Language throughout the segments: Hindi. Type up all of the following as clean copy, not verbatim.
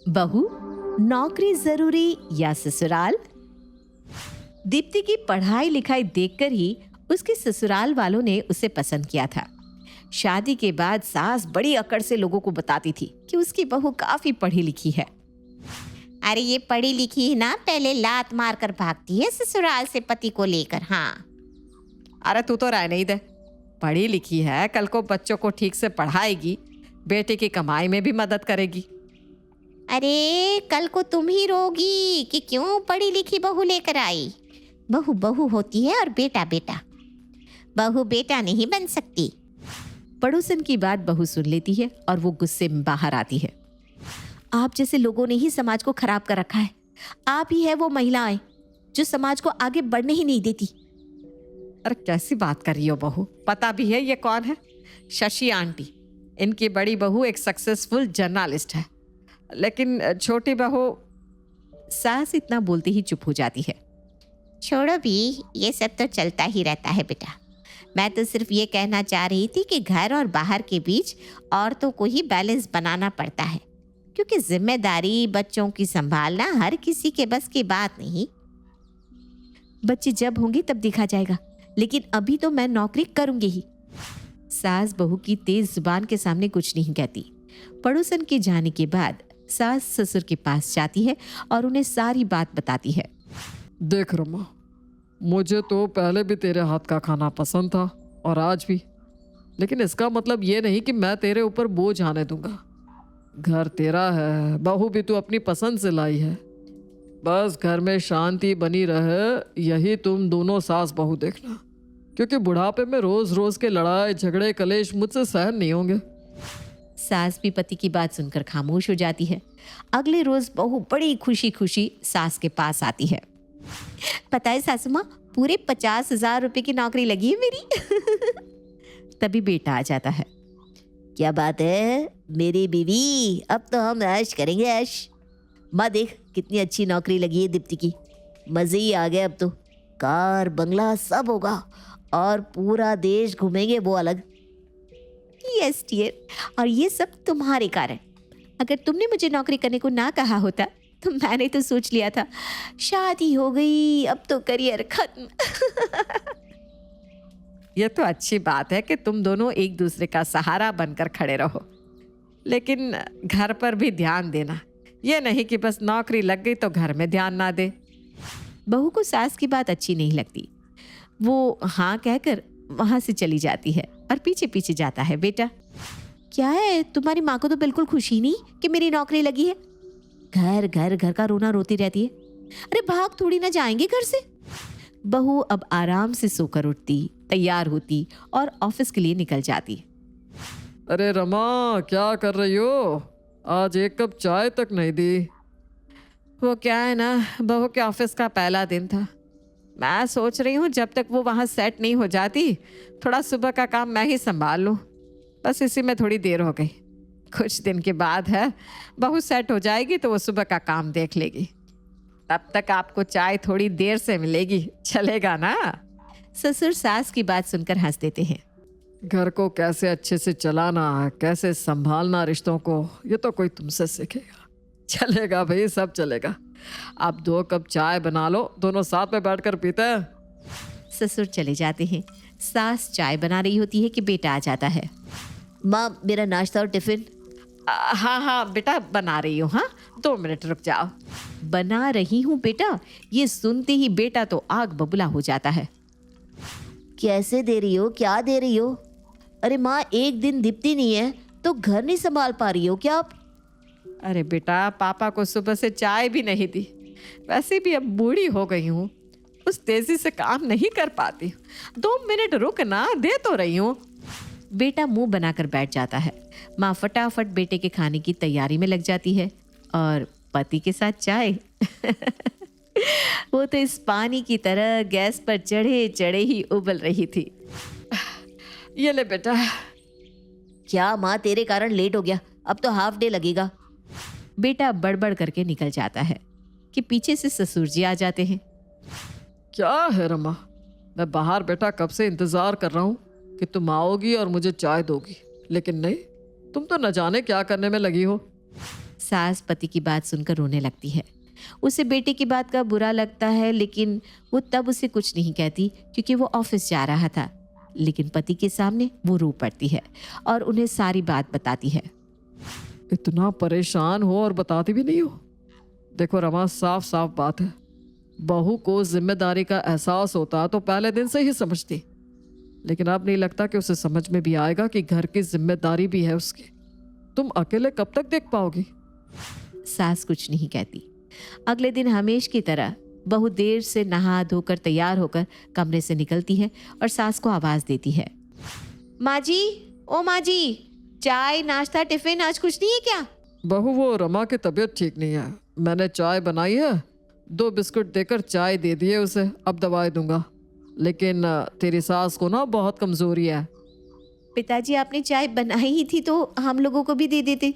बहू, नौकरी जरूरी या ससुराल? दीप्ति की पढ़ाई लिखाई देखकर ही उसके ससुराल वालों ने उसे पसंद किया था। शादी के बाद सास बड़ी अकड़ से लोगों को बताती थी कि उसकी बहू काफी पढ़ी लिखी है। अरे ये पढ़ी लिखी है ना, पहले लात मार कर भागती है ससुराल से पति को लेकर। हाँ, अरे तू तो रहने ही दे, पढ़ी लिखी है, कल को बच्चों को ठीक से पढ़ाएगी, बेटे की कमाई में भी मदद करेगी। अरे कल को तुम ही रोगी कि क्यों पढ़ी लिखी बहू लेकर आई। बहू बहू होती है और बेटा बेटा, बहू बेटा नहीं बन सकती। पड़ोसन की बात बहू सुन लेती है और वो गुस्से में बाहर आती है। आप जैसे लोगों ने ही समाज को खराब कर रखा है। आप ही है वो महिलाएं जो समाज को आगे बढ़ने ही नहीं देती। अरे कैसी बात कर रही हो बहू, पता भी है ये कौन है? शशि आंटी। इनकी बड़ी बहू एक सक्सेसफुल जर्नलिस्ट है, लेकिन छोटी बहू। सास इतना बोलते ही चुप हो जाती है। छोड़ो भी, ये सब तो चलता ही रहता है बेटा। मैं तो सिर्फ ये कहना चाह रही थी कि घर और बाहर के बीच औरतों को ही बैलेंस बनाना पड़ता है, क्योंकि जिम्मेदारी बच्चों की संभालना हर किसी के बस की बात नहीं। बच्चे जब होंगे तब देखा जाएगा, लेकिन अभी तो मैं नौकरी करूंगी ही। सास बहू की तेज जुबान के सामने कुछ नहीं कहती। पड़ोसन के जाने के बाद सास ससुर के पास जाती है और उन्हें सारी बात बताती है। देख रमा, मुझे तो पहले भी तेरे हाथ का खाना पसंद था और आज भी, लेकिन इसका मतलब ये नहीं कि मैं तेरे ऊपर बोझ आने दूंगा। घर तेरा है, बहू भी तू अपनी पसंद से लाई है। बस घर में शांति बनी रहे, यही तुम दोनों सास बहू देखना, क्योंकि बुढ़ापे में रोज रोज के लड़ाई झगड़े कलेश मुझसे सहन नहीं होंगे। सास भी पति की बात सुनकर खामोश हो जाती है। अगले रोज बहू बड़ी खुशी खुशी सास के पास आती है। पता है सासू माँ, पूरे 50,000 रुपए की नौकरी लगी है मेरी। तभी बेटा आ जाता है। क्या बात है मेरी बीवी, अब तो हम ऐश करेंगे ऐश। माँ देख कितनी अच्छी नौकरी लगी है दीप्ति की, मजे ही आ गए। अब तो कार बंगला सब होगा और पूरा देश घूमेंगे वो अलग। यस डियर, और ये सब तुम्हारे कारण। अगर तुमने मुझे नौकरी करने को ना कहा होता तो मैंने तो सोच लिया था शादी हो गई, अब तो करियर खत्म। यह तो अच्छी बात है कि तुम दोनों एक दूसरे का सहारा बनकर खड़े रहो, लेकिन घर पर भी ध्यान देना। यह नहीं कि बस नौकरी लग गई तो घर में ध्यान ना दे। बहू को सास की बात अच्छी नहीं लगती। वो हाँ कहकर वहां से चली जाती है और पीछे पीछे जाता है। बेटा क्या है, तुम्हारी माँ को तो बिल्कुल खुशी नहीं कि मेरी नौकरी लगी है। घर घर घर का रोना रोती रहती है। अरे भाग थोड़ी ना जाएंगे घर से। बहू अब आराम से सोकर उठती, तैयार होती और ऑफिस के लिए निकल जाती। अरे रमा, क्या कर रही हो? आज एक कप चाय तक नहीं दी। वो क्या है ना, बहू के ऑफिस का पहला दिन था। मैं सोच रही हूँ जब तक वो वहाँ सेट नहीं हो जाती, थोड़ा सुबह का काम मैं ही संभाल लूँ। बस इसी में थोड़ी देर हो गई। कुछ दिन के बाद है, बहू सेट हो जाएगी तो वो सुबह का काम देख लेगी। तब तक आपको चाय थोड़ी देर से मिलेगी, चलेगा ना? ससुर सास की बात सुनकर हंस देते हैं। घर को कैसे अच्छे से चलाना, कैसे संभालना रिश्तों को, ये तो कोई तुमसे सीखेगा। चलेगा भाई, सब चलेगा। आप 2 कप चाय बना लो, दोनों साथ में बैठकर पीते हैं। ससुर चले जाते हैं। सास चाय बना रही होती है कि बेटा आ जाता है। माँ मेरा नाश्ता और टिफिन। हाँ हाँ बेटा, बना रही हूँ। हाँ 2 मिनट रुक जाओ। बना रही हूँ बेटा, ये सुनते ही बेटा तो आग बबूला हो जाता है। कैसे दे रही हो, क्या दे रही हो? अरे माँ, एक दिन दीप्ति नहीं है तो घर नहीं संभाल पा रही हो क्या आप? अरे बेटा, पापा को सुबह से चाय भी नहीं दी। वैसे भी अब बूढ़ी हो गई हूँ, उस तेजी से काम नहीं कर पाती। 2 मिनट रुक ना, दे तो रही हूँ। बेटा मुंह बनाकर बैठ जाता है। माँ फटाफट बेटे के खाने की तैयारी में लग जाती है और पति के साथ चाय। वो तो इस पानी की तरह गैस पर चढ़े चढ़े ही उबल रही थी। ये ले बेटा। क्या माँ, तेरे कारण लेट हो गया, अब तो हाफ डे लगेगा। बेटा बड़बड़ करके निकल जाता है कि पीछे से ससुर जी आ जाते हैं। क्या है रमा, मैं बाहर बैठा कब से इंतजार कर रहा हूँ कि तुम आओगी और मुझे चाय दोगी, लेकिन नहीं, तुम तो न जाने क्या करने में लगी हो। सास पति की बात सुनकर रोने लगती है। उसे बेटे की बात का बुरा लगता है, लेकिन वो तब उसे कुछ नहीं कहती क्योंकि वो ऑफिस जा रहा था। लेकिन पति के सामने वो रो पड़ती है और उन्हें सारी बात बताती है। इतना परेशान हो और बताती भी नहीं हो। देखो रमा, साफ साफ बात है, बहू को जिम्मेदारी का एहसास होता तो पहले दिन से ही समझती, लेकिन अब नहीं लगता कि उसे समझ में भी आएगा कि घर की जिम्मेदारी भी है उसकी। तुम अकेले कब तक देख पाओगी? सास कुछ नहीं कहती। अगले दिन हमेश की तरह बहू देर से नहा धोकर तैयार होकर कमरे से निकलती है और सास को आवाज देती है, माँ जी, ओ माँ जी, चाय नाश्ता टिफिन आज कुछ नहीं है क्या? बहू, वो रमा की तबीयत ठीक नहीं है, मैंने चाय बनाई है, 2 बिस्कुट देकर चाय दे दिए उसे, अब दवाई दूंगा। लेकिन तेरी सास को ना बहुत कमजोरी है। पिताजी, आपने चाय बनाई ही थी तो हम लोगों को भी दे देते।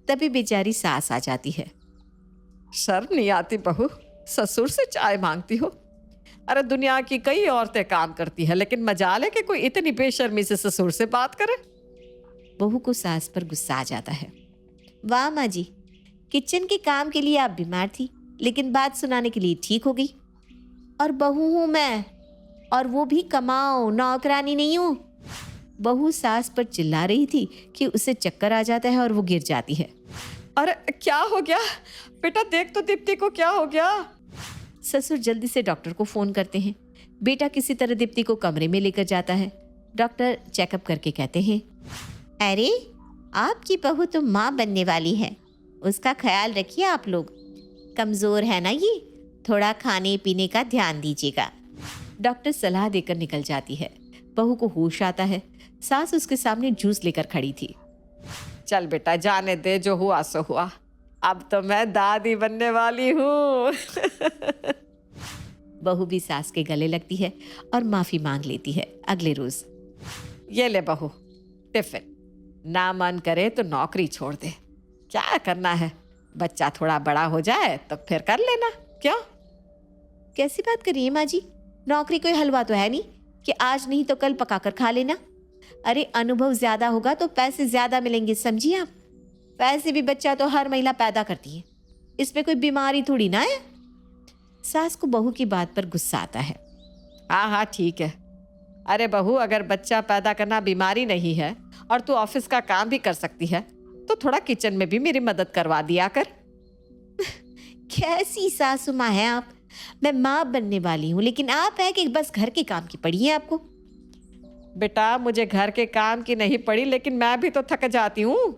तभी बेचारी सास आ जाती है। शर्म नहीं आती बहू, ससुर से चाय मांगती हो? अरे दुनिया की कई औरतें काम करती है, लेकिन मजाल है कि कोई इतनी बेशर्मी से ससुर से बात करे। बहू को सास पर गुस्सा आ जाता है। वाह माँ जी, किचन के काम के लिए आप बीमार थी, लेकिन बात सुनाने के लिए ठीक हो गई। और बहू हूँ मैं, और वो भी कमाओ, नौकरानी नहीं हूँ। बहू सास पर चिल्ला रही थी कि उसे चक्कर आ जाता है और वो गिर जाती है। अरे क्या हो गया बेटा? देख तो दीप्ति को क्या हो गया? ससुर जल्दी से डॉक्टर को फोन करते हैं। बेटा किसी तरह दीप्ति को कमरे में लेकर जाता है। डॉक्टर चेकअप करके कहते हैं, अरे आपकी बहू तो माँ बनने वाली है, उसका ख्याल रखिए आप लोग। कमज़ोर है ना ये, थोड़ा खाने पीने का ध्यान दीजिएगा। डॉक्टर सलाह देकर निकल जाती है। बहू को होश आता है। सास उसके सामने जूस लेकर खड़ी थी। चल बेटा, जाने दे, जो हुआ सो हुआ, अब तो मैं दादी बनने वाली हूँ। बहू भी सास के गले लगती है और माफी मांग लेती है। अगले रोज, ये ले बहू टिफिन, ना मन करे तो नौकरी छोड़ दे, क्या करना है, बच्चा थोड़ा बड़ा हो जाए तो फिर कर लेना। क्यों? कैसी बात कर रही है माँ जी? नौकरी कोई हलवा तो है नहीं कि आज नहीं तो कल पकाकर खा लेना। अरे अनुभव ज्यादा होगा तो पैसे ज्यादा मिलेंगे, समझिए आप। पैसे भी बच्चा तो हर महिला पैदा करती है, इसमें कोई बीमारी थोड़ी ना है। सास को बहू की बात पर गुस्सा आता है। हाँ हाँ ठीक है। अरे बहू, अगर बच्चा पैदा करना बीमारी नहीं है और तू ऑफिस का काम भी कर सकती है तो थोड़ा किचन में भी मेरी मदद करवा दिया कर। कैसी सासू माँ है आप? मैं माँ बनने वाली हूँ, लेकिन आप है कि बस घर के काम की पड़ी है आपको। बेटा, मुझे घर के काम की नहीं पड़ी, लेकिन मैं भी तो थक जाती हूँ।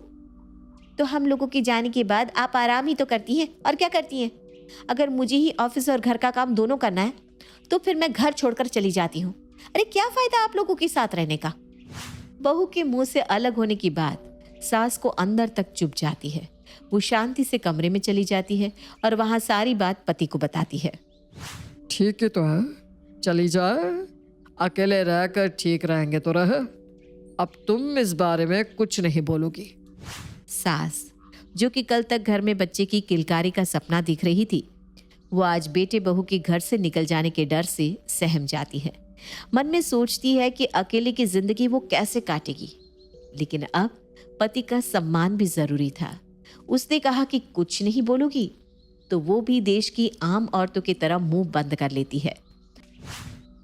तो हम लोगों के जाने के बाद आप आराम ही तो करती हैं, और क्या करती हैं? अगर मुझे ही ऑफिस और घर का काम दोनों करना है तो फिर मैं घर छोड़कर चली जाती हूँ। अरे क्या फायदा आप लोगों के साथ रहने का? बहू के मुंह से अलग होने की बात सास को अंदर तक चुभ जाती है। वो शांति से कमरे में चली जाती है और वहां सारी बात पति को बताती है। ठीक ही तो है, चली जाए, अकेले रहकर ठीक रहेंगे तो रहे। अब तुम इस बारे में कुछ नहीं बोलोगी। सास, जो कि कल तक घर में बच्चे की किलकारी का सपना दिख रही थी, वो आज बेटे बहू के घर से निकल जाने के डर से सहम जाती है। मन में सोचती है कि अकेले की जिंदगी वो कैसे काटेगी, लेकिन अब पति का सम्मान भी जरूरी था। उसने कहा कि कुछ नहीं बोलोगी, तो वो भी देश की आम औरतों की तरह मुंह बंद कर लेती है।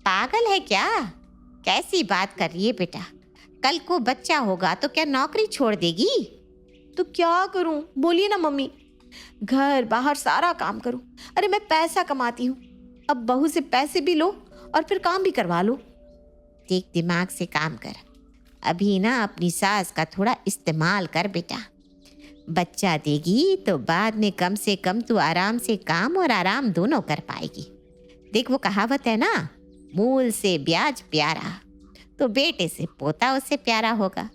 पागल है क्या? कैसी बात कर रही है बेटा? कल को बच्चा होगा तो क्या नौकरी छोड़ देगी? तो क्या करूं? बोलिए ना मम्मी। घर बाहर सारा काम करूं। अरे मैं पैसा कमाती हूँ, अब बहू से पैसे भी लो और फिर काम भी करवा लो। देख, दिमाग से काम कर। अभी ना अपनी सास का थोड़ा इस्तेमाल कर बेटा। बच्चा देगी तो बाद में कम से कम तू आराम से काम और आराम दोनों कर पाएगी। देख, वो कहावत है ना, मूल से ब्याज प्यारा, तो बेटे से पोता उससे प्यारा होगा।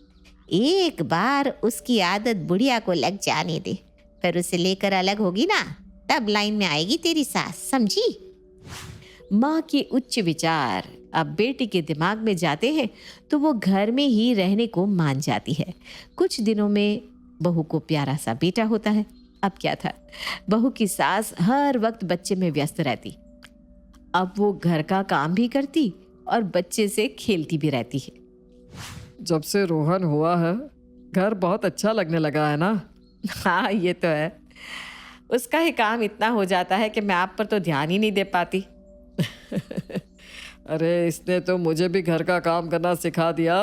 एक बार उसकी आदत बुढ़िया को लग जाने दे, फिर उसे लेकर अलग होगी ना, तब लाइन में आएगी तेरी सास, समझी? माँ के उच्च विचार अब बेटी के दिमाग में जाते हैं तो वो घर में ही रहने को मान जाती है। कुछ दिनों में बहू को प्यारा सा बेटा होता है। अब क्या था, बहू की सास हर वक्त बच्चे में व्यस्त रहती। अब वो घर का काम भी करती और बच्चे से खेलती भी रहती है। जब से रोहन हुआ है घर बहुत अच्छा लगने लगा है ना? हाँ ये तो है, उसका ही काम इतना हो जाता है कि मैं आप पर तो ध्यान ही नहीं दे पाती। अरे इसने तो मुझे भी घर का काम करना सिखा दिया।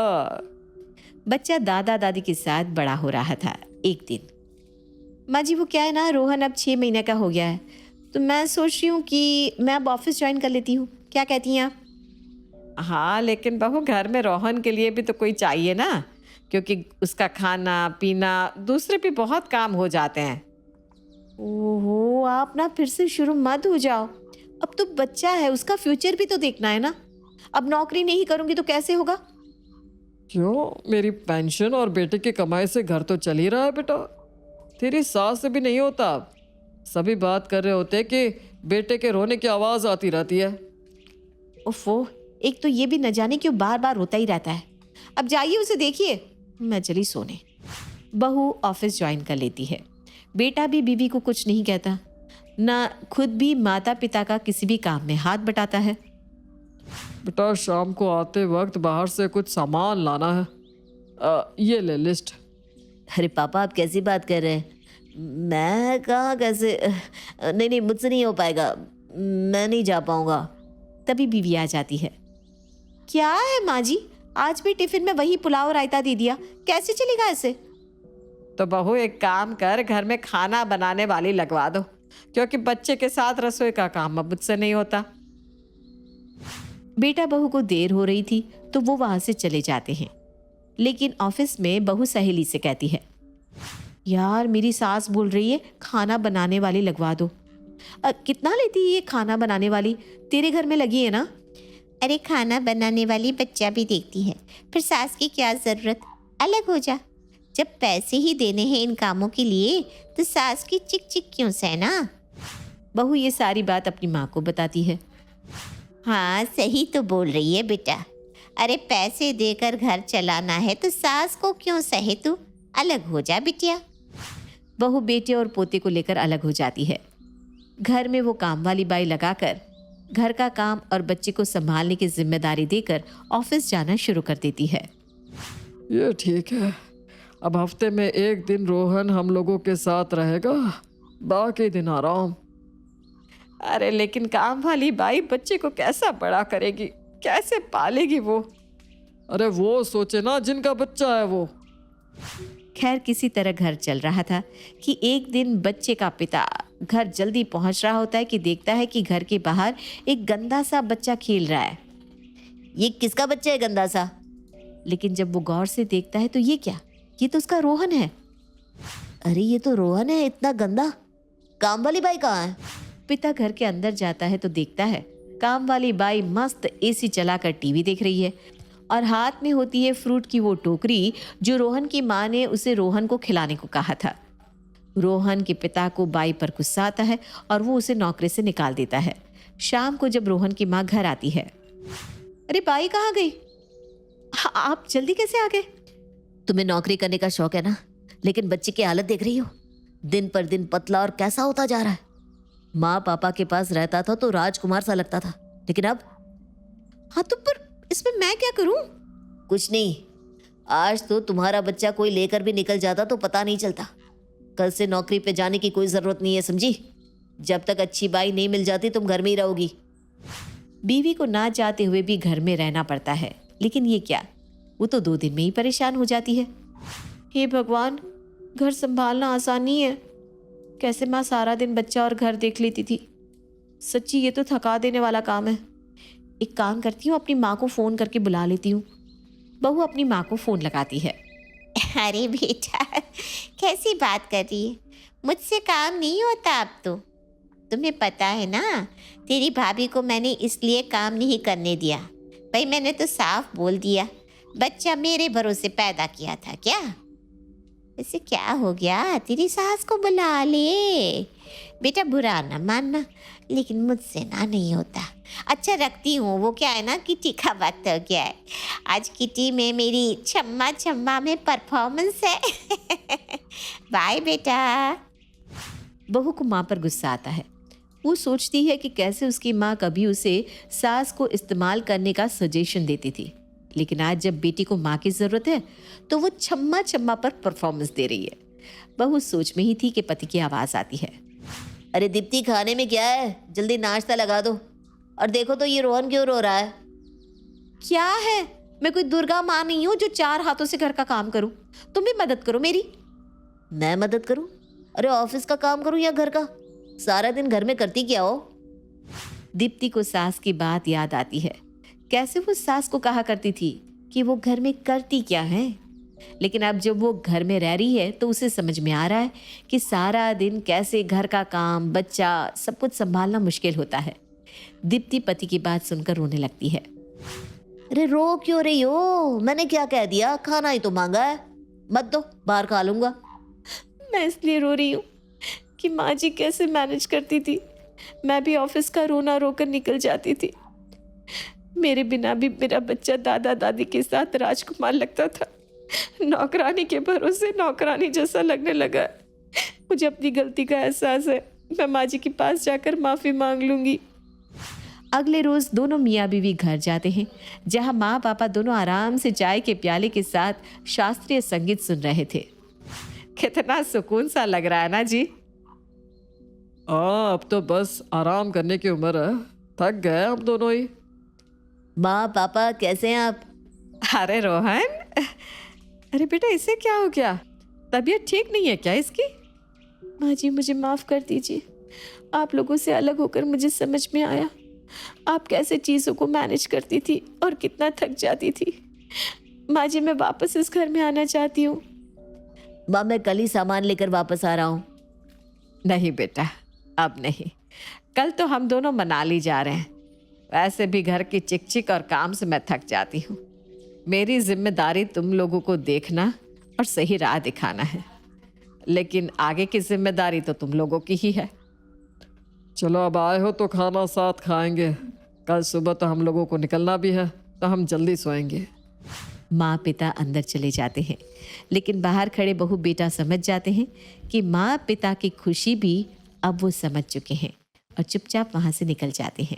बच्चा दादा दादी के साथ बड़ा हो रहा था। एक दिन, माँ जी वो क्या है ना, रोहन अब 6 महीने का हो गया है, तो मैं सोच रही हूँ कि मैं अब ऑफिस ज्वाइन कर लेती हूँ, क्या कहती हैं आप? हाँ लेकिन बहू घर में रोहन के लिए भी तो कोई चाहिए ना, क्योंकि उसका खाना पीना दूसरे भी बहुत काम हो जाते हैं। ओहो, आप ना फिर से शुरू मत हो जाओ, अब तो बच्चा है, उसका फ्यूचर भी तो देखना है ना। अब नौकरी नहीं करूँगी तो कैसे होगा? क्यों, मेरी पेंशन और बेटे की कमाई से घर तो चल ही रहा है बेटा। तेरी सास से भी नहीं होता। सभी बात कर रहे होते कि बेटे के रोने की आवाज़ आती रहती है। ओफो, एक तो ये भी न जाने क्यों बार बार रोता ही रहता है। अब जाइए उसे देखिए, मैं चली सोने। बहू ऑफिस ज्वाइन कर लेती है। बेटा भी बीवी को कुछ नहीं कहता, ना खुद भी माता पिता का किसी भी काम में हाथ बटाता है। बेटा शाम को आते वक्त बाहर से कुछ सामान लाना है। ये ले लिस्ट। अरे पापा आप कैसी बात कर रहे हैं? मैं कहाँ कैसे, नहीं नहीं मुझसे नहीं हो पाएगा, मैं नहीं जा पाऊंगा। तभी बीवी आ जाती है। क्या है माँ जी, आज भी टिफिन में वही पुलाव रायता दे दिया, कैसे चलेगा ऐसे? तो बहू एक काम कर, घर में खाना बनाने वाली लगवा दो, क्योंकि बच्चे के साथ रसोई का काम अब मुझसे नहीं होता। बेटा बहू को देर हो रही थी तो वो वहां से चले जाते हैं, लेकिन ऑफिस में बहू सहेली से कहती है, यार मेरी सास बोल रही है खाना बनाने वाली लगवा दो। कितना लेती है ये खाना बनाने वाली, तेरे घर में लगी है ना? अरे खाना बनाने वाली बच्चा भी देखती है, फिर सास की क्या ज़रूरत, अलग हो जा। जब पैसे ही देने हैं इन कामों के लिए तो सास की चिक चिक क्यों सहना। बहू ये सारी बात अपनी माँ को बताती है। हाँ सही तो बोल रही है बेटा, अरे पैसे देकर घर चलाना है तो सास को क्यों सहे तू, अलग हो जा बिटिया। बहू बेटे और पोते को लेकर अलग हो जाती है। घर में वो काम वाली बाई लगाकर घर का काम और बच्चे को संभालने की जिम्मेदारी देकर ऑफिस जाना शुरू कर देती है। ये ठीक है, अब हफ्ते में एक दिन रोहन हम लोगों के साथ रहेगा, बाकी दिन आराम। अरे लेकिन काम वाली बाई बच्चे को कैसा बड़ा करेगी, कैसे पालेगी वो? अरे वो सोचे ना जिनका बच्चा है वो। खैर किसी तरह घर चल रहा था कि एक दिन बच्चे का पिता घर जल्दी पहुंच रहा होता है कि देखता है कि घर के बाहर एक गंदा सा बच्चा खेल रहा है। ये किसका बच्चा है गंदा सा? लेकिन जब वो गौर से देखता है तो ये क्या, ये तो उसका रोहन है। अरे ये तो रोहन है, इतना गंदा। काम वाली बाई कहाँ है? पिता घर के अंदर जाता है तो देखता है काम वाली बाई मस्त एसी चलाकर टीवी देख रही है और हाथ में होती है फ्रूट की वो टोकरी जो रोहन की माँ ने उसे रोहन को खिलाने को कहा था। रोहन के पिता को बाई पर गुस्सा आता है और वो उसे नौकरी से निकाल देता है। शाम को जब रोहन की माँ घर आती है, अरे बाई कहाँ गई, आप जल्दी कैसे आ गए? तुम्हें नौकरी करने का शौक है ना, लेकिन बच्चे की हालत देख रही हो, दिन पर दिन पतला और कैसा होता जा रहा है। माँ पापा के पास रहता था तो राजकुमार सा लगता था, लेकिन अब। हाँ तो पर इसमें मैं क्या करूं? कुछ नहीं, आज तो तुम्हारा बच्चा कोई लेकर भी निकल जाता तो पता नहीं चलता। कल से नौकरी पे जाने की कोई जरूरत नहीं है, समझी? जब तक अच्छी बाई नहीं मिल जाती तुम घर में ही रहोगी। बीवी को ना चाहते हुए भी घर में रहना पड़ता है, लेकिन ये क्या, वो तो 2 दिन में ही परेशान हो जाती है। हे भगवान, घर संभालना आसान नहीं है। कैसे माँ सारा दिन बच्चा और घर देख लेती थी, सच्ची ये तो थका देने वाला काम है। एक काम करती हूँ, अपनी माँ को फ़ोन करके बुला लेती हूँ। बहू अपनी माँ को फ़ोन लगाती है। अरे बेटा कैसी बात कर रही है, मुझसे काम नहीं होता अब तो। तुम्हें पता है ना, तेरी भाभी को मैंने इसलिए काम नहीं करने दिया। भाई मैंने तो साफ बोल दिया, बच्चा मेरे भरोसे पैदा किया था क्या। वैसे क्या हो गया, तेरी सास को बुला ले बेटा, बुरा ना मानना, लेकिन मुझसे ना नहीं होता। अच्छा रखती हूँ, वो क्या है ना किटी का वक्त हो गया है, आज किटी में मेरी छम्मा छम्मा में परफॉर्मेंस है। बाय बेटा। बहू को माँ पर गुस्सा आता है। वो सोचती है कि कैसे उसकी माँ कभी उसे सास को इस्तेमाल करने का सजेशन देती थी, लेकिन आज जब बेटी को माँ की ज़रूरत है तो वो छम्मा छम्मा पर परफॉर्मेंस दे रही है। बहू सोच में ही थी कि पति की आवाज आती है। अरे दीप्ति, खाने में क्या है? जल्दी नाश्ता लगा दो। और देखो तो ये रोहन क्यों रो रहा है? क्या है? मैं कोई दुर्गा माँ नहीं हूं जो 4 हाथों से घर का काम करूं। तुम भी मदद करो मेरी। मैं मदद करूं? अरे ऑफिस का काम करूं या घर का? सारा दिन घर में करती क्या हो? दीप्ति को सास की बात याद आती है। कैसे वो सास को कहा करती थी कि वो घर में करती क्या है, लेकिन अब जब वो घर में रह रही है तो उसे समझ में आ रहा है कि सारा दिन कैसे घर का काम, बच्चा, सब कुछ संभालना मुश्किल होता है। दीप्ति पति की बात सुनकर रोने लगती है। अरे रो क्यों रही हो? मैंने क्या कह दिया? खाना ही तो मांगा है। मत दो, बाहर खा लूंगा। मैं इसलिए रो रही हूँ कि माँ जी कैसे मैनेज करती थी। मैं भी ऑफिस का रोना रोकर निकल जाती थी। मेरे बिना भी मेरा बच्चा दादा दादी के साथ राजकुमार लगता था। नौकरानी के भरोसे नौकरानी जैसा लगने लगा। मुझे अपनी गलती का एहसास है। मैं माँ जी के पास जाकर माफ़ी मांग लूंगी। अगले रोज दोनों मियाँ बीवी घर जाते हैं, जहाँ माँ पापा दोनों आराम से चाय के प्याले के साथ शास्त्रीय संगीत सुन रहे थे। कितना सुकून सा लग रहा है ना जी। अब तो बस आराम करने की उम्र है। थक गए हम दोनों ही। माँ पापा कैसे हैं आप? अरे रोहन, अरे बेटा इसे क्या हो गया? तबीयत ठीक नहीं है क्या इसकी? माँ जी मुझे माफ़ कर दीजिए। आप लोगों से अलग होकर मुझे समझ में आया आप कैसे चीज़ों को मैनेज करती थी और कितना थक जाती थी। माँ जी मैं वापस इस घर में आना चाहती हूँ। माँ मैं कल ही सामान लेकर वापस आ रहा हूँ। नहीं बेटा, अब नहीं। कल तो हम दोनों मनाली जा रहे हैं। वैसे भी घर की चिक और काम से मैं थक जाती हूँ। मेरी जिम्मेदारी तुम लोगों को देखना और सही राह दिखाना है, लेकिन आगे की जिम्मेदारी तो तुम लोगों की ही है। चलो अब आए हो तो खाना साथ खाएंगे। कल सुबह तो हम लोगों को निकलना भी है, तो हम जल्दी सोएंगे। माँ पिता अंदर चले जाते हैं, लेकिन बाहर खड़े बहू बेटा समझ जाते हैं कि माँ पिता की खुशी भी अब वो समझ चुके हैं और चुपचाप वहाँ से निकल जाते हैं।